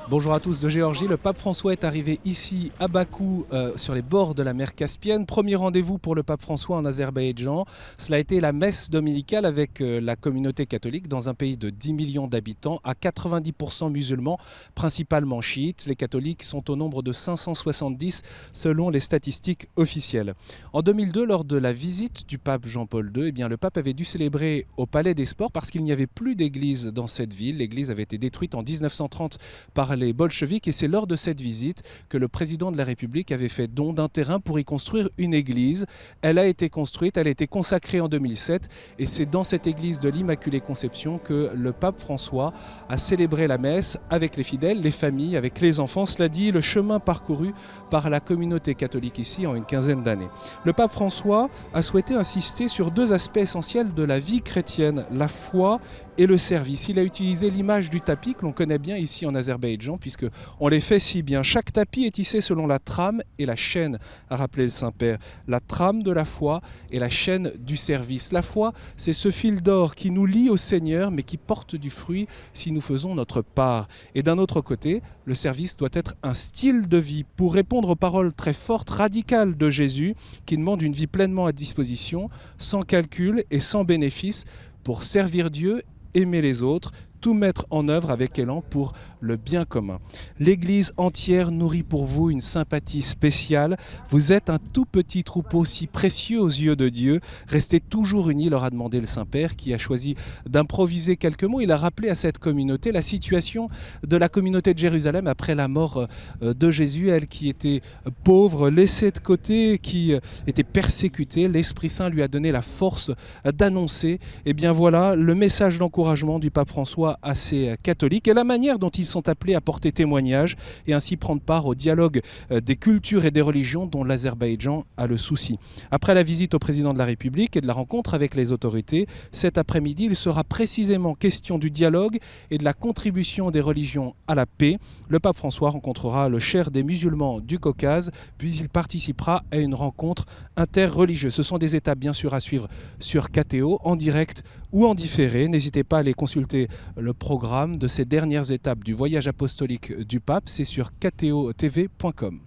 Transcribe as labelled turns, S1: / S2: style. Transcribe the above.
S1: Bonjour à tous de Géorgie, le pape François est arrivé ici à Bakou sur les bords de la mer Caspienne. Premier rendez-vous pour le pape François en Azerbaïdjan. Cela a été la messe dominicale avec la communauté catholique dans un pays de 10 millions d'habitants à 90% musulmans, principalement chiites. Les catholiques sont au nombre de 570 selon les statistiques officielles. En 2002, lors de la visite du pape Jean-Paul II, le pape avait dû célébrer au Palais des Sports parce qu'il n'y avait plus d'église dans cette ville. L'église avait été détruite en 1930 par les bolcheviks et c'est lors de cette visite que le président de la République avait fait don d'un terrain pour y construire une église. Elle a été construite, elle a été consacrée en 2007 et c'est dans cette église de l'Immaculée Conception que le pape François a célébré la messe avec les fidèles, les familles, avec les enfants. Cela dit, le chemin parcouru par la communauté catholique ici en une quinzaine d'années. Le pape François a souhaité insister sur deux aspects essentiels de la vie chrétienne, la foi et le service. Il a utilisé l'image du tapis que l'on connaît bien ici en Azerbaïdjan puisque on les fait si bien. Chaque tapis est tissé selon la trame et la chaîne, a rappelé le Saint-Père. La trame de la foi et la chaîne du service. La foi, c'est ce fil d'or qui nous lie au Seigneur mais qui porte du fruit si nous faisons notre part. Et d'un autre côté, le service doit être un style de vie pour répondre aux paroles très fortes, radicales de Jésus qui demande une vie pleinement à disposition, sans calcul et sans bénéfice pour servir Dieu, aimer les autres, tout mettre en œuvre avec élan pour le bien commun. L'Église entière nourrit pour vous une sympathie spéciale. Vous êtes un tout petit troupeau si précieux aux yeux de Dieu. Restez toujours unis, leur a demandé le Saint-Père, qui a choisi d'improviser quelques mots. Il a rappelé à cette communauté la situation de la communauté de Jérusalem après la mort de Jésus, elle qui était pauvre, laissée de côté, qui était persécutée. L'Esprit Saint lui a donné la force d'annoncer, voilà, le message d'encouragement du pape François à ces catholiques et la manière dont ils sont appelés à porter témoignage et ainsi prendre part au dialogue des cultures et des religions dont l'Azerbaïdjan a le souci. Après la visite au président de la République et de la rencontre avec les autorités, cet après-midi, il sera précisément question du dialogue et de la contribution des religions à la paix. Le pape François rencontrera le cheikh des musulmans du Caucase, puis il participera à une rencontre interreligieuse. Ce sont des étapes bien sûr à suivre sur KTO, en direct ou en différé. N'hésitez pas à aller consulter le programme de ces dernières étapes du voyage apostolique du pape, c'est sur ktotv.com.